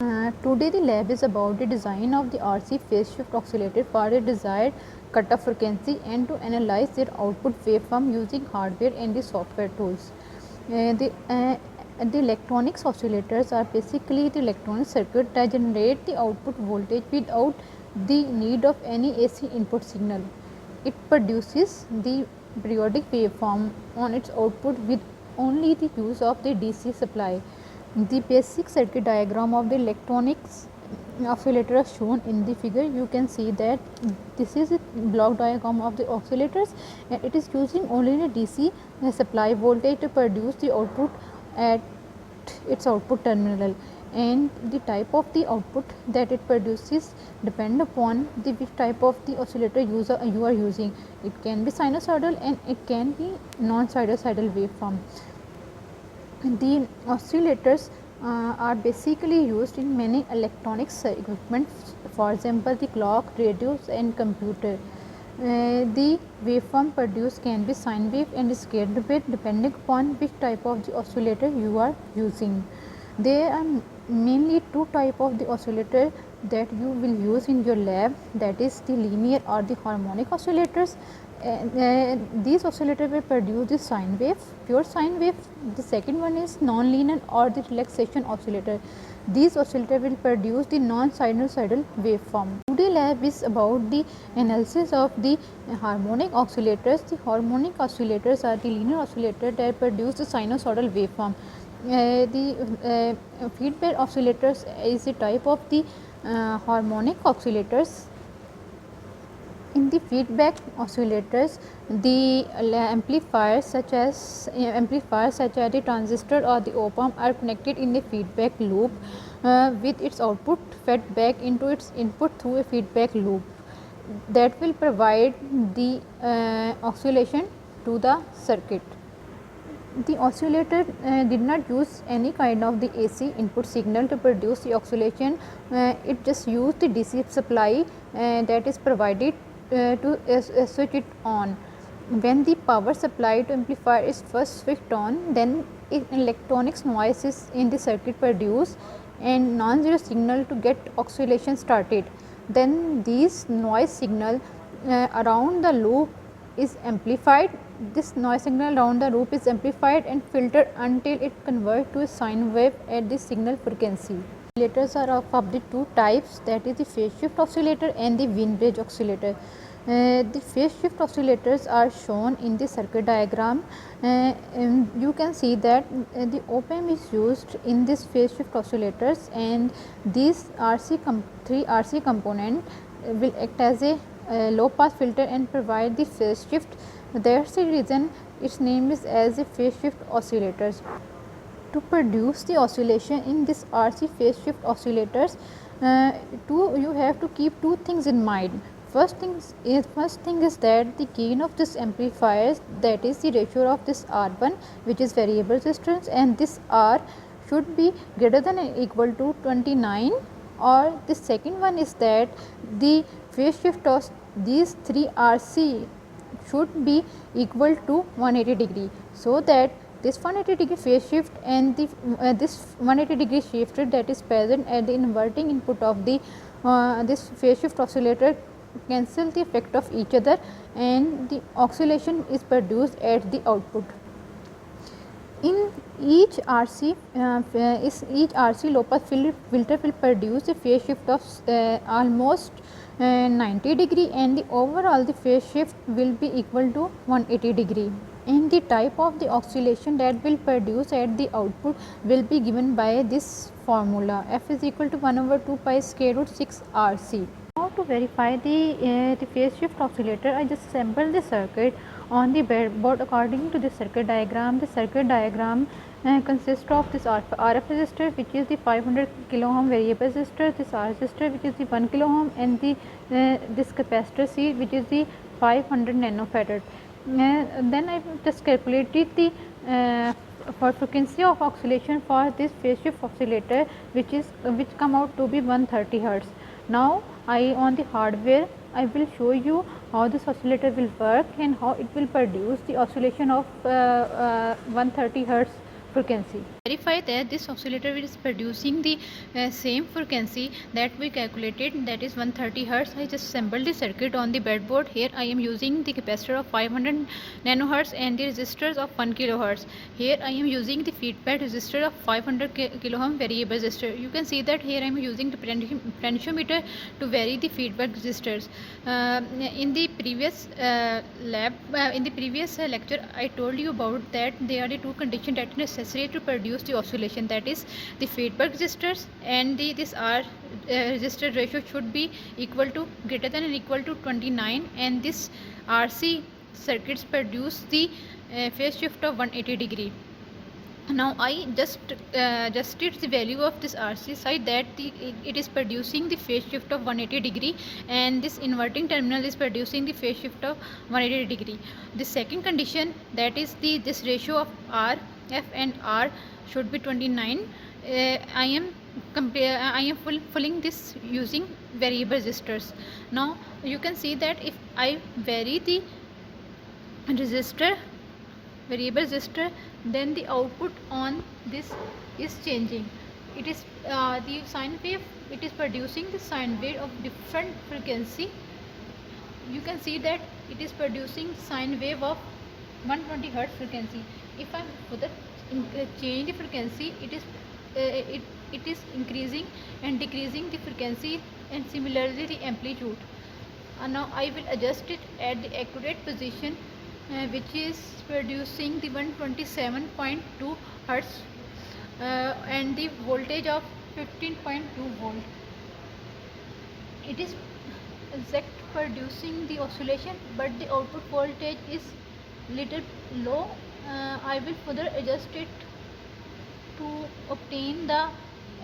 Today the lab is about the design of the RC phase shift oscillator for a desired cutoff frequency and to analyze their output waveform using hardware and the software tools. The electronics oscillators are basically the electronic circuit that generate the output voltage without the need of any AC input signal. It produces the periodic waveform on its output with only the use of the DC supply. The basic circuit diagram of the electronics oscillator is shown in the figure. You can see that this is a block diagram of the oscillators, and it is using only the DC supply voltage to produce the output at its output terminal, and the type of the output that it produces depend upon the which type of the oscillator you are using. It can be sinusoidal and it can be non-sinusoidal waveform. The oscillators are basically used in many electronics equipment, for example the clock, radios and computer. The waveform produced can be sine wave and square wave depending upon which type of the oscillator you are using. There are mainly two type of the oscillator that you will use in your lab, that is the linear or the harmonic oscillators. These oscillators will produce the sine wave, pure sine wave. The second one is non-linear or the relaxation oscillator. These oscillators will produce the non-sinusoidal waveform. Today lab is about the analysis of the harmonic oscillators. The harmonic oscillators are the linear oscillators that produce the sinusoidal waveform. The feedback oscillators is a type of the harmonic oscillators. In the feedback oscillators, the amplifiers such as the transistor or the op-amp are connected in a feedback loop with its output fed back into its input through a feedback loop that will provide the oscillation to the circuit. The oscillator did not use any kind of the AC input signal to produce the oscillation. It just used the DC supply that is provided to switch it on. When the power supply to amplifier is first switched on, then electronics noise is in the circuit produced and non-zero signal to get oscillation started. Then these noise signal around the loop is amplified. This noise signal around the loop is amplified and filtered until it converts to a sine wave at the signal frequency. Oscillators are of the two types, that is the phase shift oscillator and the Wien bridge oscillator. The phase shift oscillators are shown in the circuit diagram. And you can see that the op-amp is used in this phase shift oscillators, and these three RC component will act as a low pass filter and provide the phase shift. That's the reason its name is as a phase shift oscillators. To produce the oscillation in this RC phase shift oscillators, you have to keep two things in mind. First thing is that the gain of this amplifiers, that is the ratio of this R1, which is variable resistance, and this R should be greater than or equal to 29, or the second one is that the phase shift of these three RC should be equal to 180 degree, so that this 180 degree phase shift and the this 180 degree shift that is present at the inverting input of the this phase shift oscillator cancel the effect of each other, and the oscillation is produced at the output. In each RC low pass filter will produce a phase shift of almost 90 degree, and the overall the phase shift will be equal to 180 degree. And the type of the oscillation that will produce at the output will be given by this formula, F is equal to 1 over 2 pi square root 6 RC. Now to verify the phase shift oscillator, I just assemble the circuit on the breadboard according to the circuit diagram. The circuit diagram consists of this RF resistor, which is the 500 kilo ohm variable resistor, this R resistor which is the 1 kilo ohm, and the this capacitor C, which is the 500 nanofarad. Then I just calculated the for frequency of oscillation for this phase shift oscillator, which come out to be 130 hertz. Now on the hardware I will show you how this oscillator will work and how it will produce the oscillation of 130 hertz frequency. verify that this oscillator is producing the same frequency that we calculated, that is 130 Hz. I just assembled the circuit on the breadboard. Here I am using the capacitor of 500 nanohertz and the resistors of 1 kilohertz. Here I am using the feedback resistor of 500 kilo ohm variable resistor. You can see that here I am using the potentiometer to vary the feedback resistors. In the previous lecture I told you about that there are the two conditions that are necessary to produce the oscillation, that is the feedback resistors and this R resistor ratio should be equal to greater than or equal to 29, and this RC circuits produce the phase shift of 180 degree. Now I just adjusted the value of this RC side that it is producing the phase shift of 180 degree, and this inverting terminal is producing the phase shift of 180 degree. The second condition, that is this ratio of R, F and R should be 29. I am fulfilling this using variable resistors. Now you can see that if I vary the resistor variable resistor, then the output on this is changing. It is the sine wave, it is producing the sine wave of different frequency. You can see that it is producing sine wave of 120 Hz frequency. If I further change the frequency, it is increasing and decreasing the frequency, and similarly the amplitude. Now I will adjust it at the accurate position, which is producing the 127.2 Hertz and the voltage of 15.2 volt. It is exact producing the oscillation, but the output voltage is little low. I will further adjust it to obtain the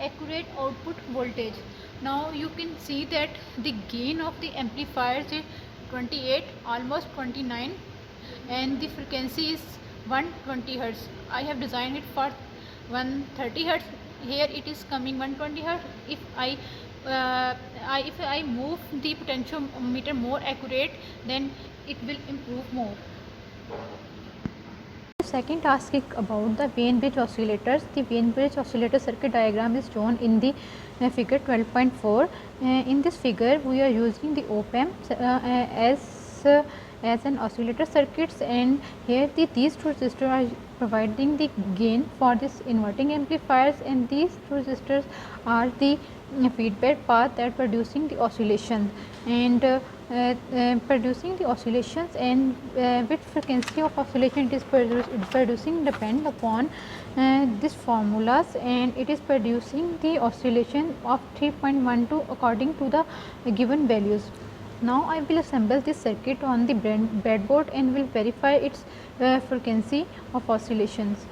accurate output voltage. Now you can see that the gain of the amplifiers is 28, almost 29, and the frequency is 120 Hz. I have designed it for 130 Hz. Here it is coming 120 Hz. If I move the potentiometer more accurate, then it will improve more. The second task is about the Wien bridge oscillators. The Wien bridge oscillator circuit diagram is shown in the figure 12.4. In this figure we are using the op-amp as an oscillator circuits, and here these two resistors are providing the gain for this inverting amplifiers, and these two resistors are the feedback path that producing the oscillation, and producing the oscillations, and which frequency of oscillation it is producing depend upon these formulas, and it is producing the oscillation of 3.12 according to the given values. Now I will assemble this circuit on the breadboard and will verify its frequency of oscillations.